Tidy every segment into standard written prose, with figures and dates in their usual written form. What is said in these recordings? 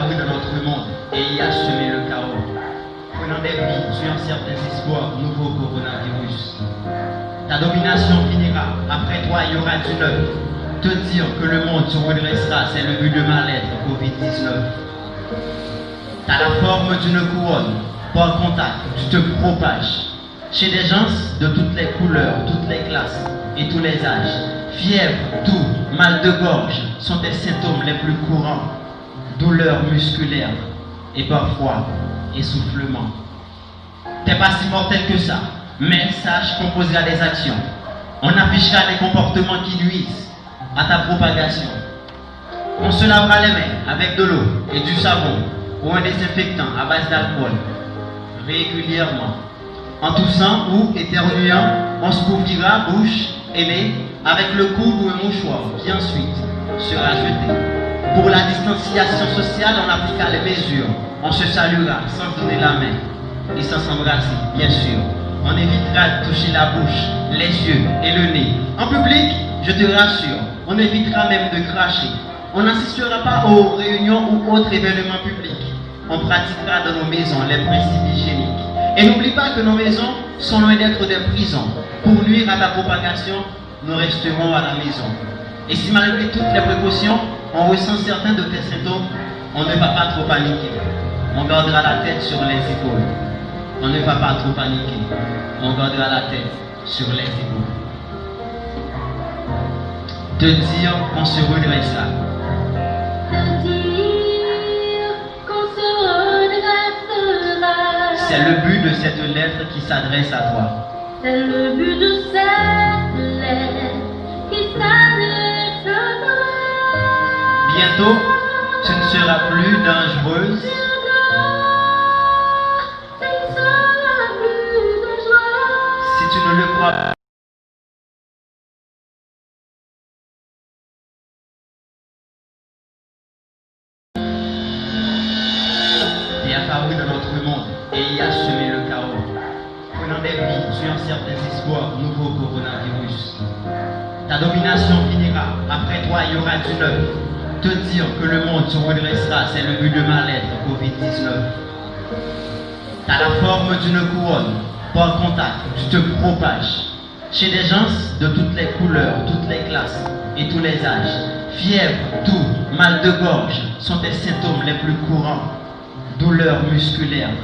apparu dans notre monde et y a semé le chaos, prenant des vies, tuant certains espoirs, nouveau coronavirus. Ta domination finira, après toi il y aura du neuf. Te dire que le monde se redressera, c'est le but de ma lettre Covid-19. T'as la forme d'une couronne, par contact, tu te propages. Chez des gens de toutes les couleurs, toutes les classes et tous les âges. Fièvre, toux, mal de gorge sont des symptômes les plus courants. Douleurs musculaires et parfois essoufflement. T'es pas si mortel que ça, mais sache qu'on posera des actions. On affichera des comportements qui nuisent à ta propagation. On se lavera les mains avec de l'eau et du savon ou un désinfectant à base d'alcool régulièrement. En toussant ou éternuant, on se couvrira bouche et nez avec le coude ou un mouchoir qui ensuite sera jeté. Pour la distanciation sociale, on appliquera les mesures. On se saluera sans se donner la main et sans s'embrasser, bien sûr. On évitera de toucher la bouche, les yeux et le nez. En public, je te rassure, on évitera même de cracher. On n'assistera pas aux réunions ou autres événements publics. On pratiquera dans nos maisons les principes hygiéniques. Et n'oublie pas que nos maisons sont loin d'être des prisons. Pour nuire à la propagation, nous resterons à la maison. Et si malgré toutes les précautions, on ressent certains de tes symptômes, on ne va pas trop paniquer. On gardera la tête sur les épaules. On ne va pas trop paniquer. On gardera la tête sur les épaules. Te dire qu'on se redressera. Te dire qu'on se redressera. C'est le but de cette lettre qui s'adresse à toi. C'est le but de cette lettre qui s'adresse à toi. Bientôt, tu ne seras plus dangereuse. Si tu ne le crois pas. T'es apparu dans notre monde et y a semé le chaos, prenant des vies, tuant certains espoirs, nouveau coronavirus. Ta domination finira, après toi il y aura du neuf. Te dire que le monde se redressera, c'est le but de ma lettre Covid-19. T'as la forme d'une couronne, par contact, tu te propages. Chez des gens de toutes les couleurs, toutes les classes et tous les âges. Fièvre, toux, mal de gorge sont des symptômes les plus courants. Douleurs musculaires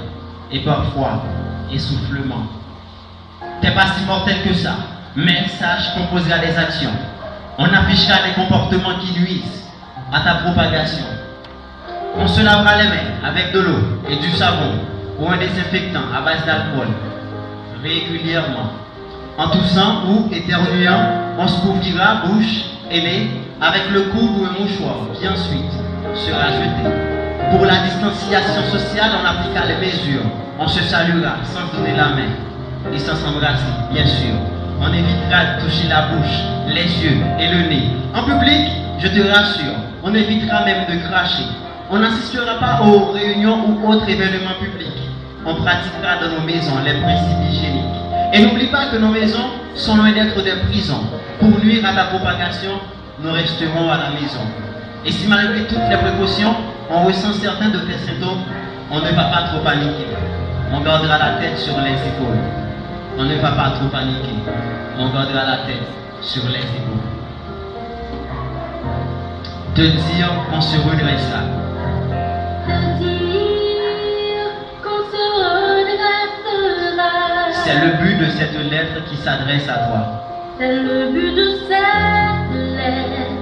et parfois essoufflement. T'es pas si mortel que ça, mais sache qu'on posera des actions. On affichera des comportements qui nuisent à ta propagation. On se lavera les mains avec de l'eau et du savon ou un désinfectant à base d'alcool régulièrement. En toussant ou éternuant, on se couvrira bouche et nez avec le coude ou un mouchoir qui ensuite sera jeté. Pour la distanciation sociale, on appliquera les mesures. On se saluera sans se donner la main et sans s'embrasser, bien sûr. On évitera de toucher la bouche, les yeux et le nez. En public, je te rassure, on évitera même de cracher. On n'assistera pas aux réunions ou autres événements publics. On pratiquera dans nos maisons les principes hygiéniques. Et n'oublie pas que nos maisons sont loin d'être des prisons. Pour nuire à la propagation, nous resterons à la maison. Et si malgré toutes les précautions, on ressent certains de tes symptômes, on ne va pas trop paniquer. On gardera la tête sur les épaules. On ne va pas trop paniquer. On gardera la tête sur les épaules. Te dire qu'on se redressera. Te dire qu'on se redressera. C'est le but de cette lettre qui s'adresse à toi. C'est le but de cette lettre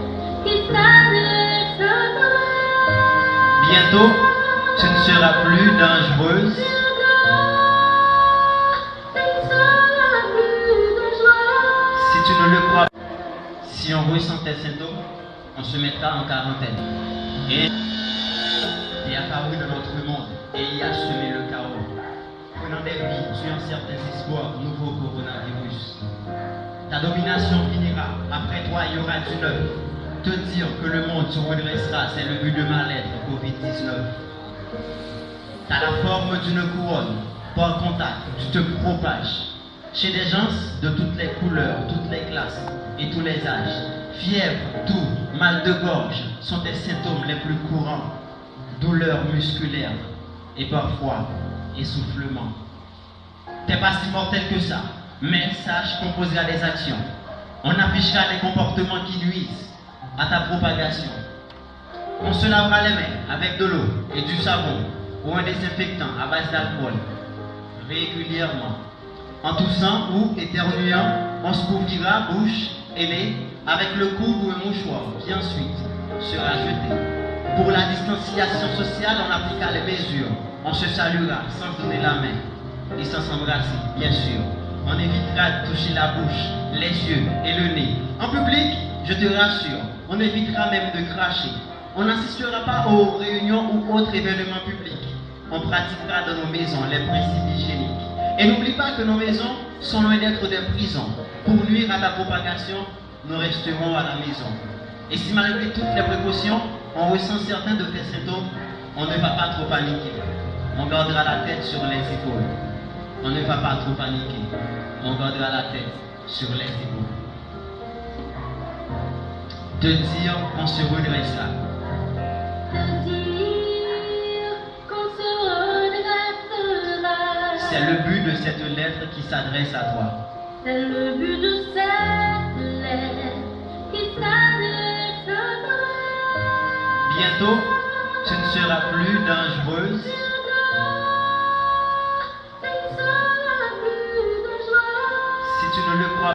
qui s'adresse à toi. Bientôt, tu ne seras plus dangereuse. Si tu ne le crois pas, si on ressent tes symptômes, on se mettra en quarantaine. Et t'es apparu dans notre monde et y a semé le chaos, prenant des vies, tuant certains espoirs, nouveau coronavirus. Ta domination finira, après toi il y aura du neuf. Te dire que le monde se redressera, c'est le but de ma lettre Covid-19. T'as la forme d'une couronne, par contact, tu te propages. Chez des gens de toutes les couleurs, toutes les classes et tous les âges. Fièvre, toux, mal de gorge sont des symptômes les plus courants. douleur musculaire et parfois essoufflement. T'es pas si mortel que ça, mais sache qu'on posera des actions. On affichera des comportements qui nuisent à ta propagation. On se lavera les mains avec de l'eau et du savon ou un désinfectant à base d'alcool régulièrement. En toussant ou éternuant, on se couvrira bouche et nez avec le coude ou un mouchoir qui ensuite sera jeté. Pour la distanciation sociale, on appliquera les mesures. On se saluera sans donner la main et sans s'embrasser, bien sûr. On évitera de toucher la bouche, les yeux et le nez. En public, je te rassure, on évitera même de cracher. On n'assistera pas aux réunions ou autres événements publics. On pratiquera dans nos maisons les principes hygiéniques. Et n'oublie pas que nos maisons sont loin d'être des prisons. Pour nuire à ta propagation, nous resterons à la maison. Et si malgré toutes les précautions, on ressent certains de tes symptômes, on ne va pas trop paniquer. On gardera la tête sur les épaules. On ne va pas trop paniquer. On gardera la tête sur les épaules. Te dire qu'on se redressera. Te dire qu'on se redressera. C'est le but de cette lettre qui s'adresse à toi. C'est le but de cette lettre qui s'adresse à toi. Bientôt, tu ne seras plus dangereuse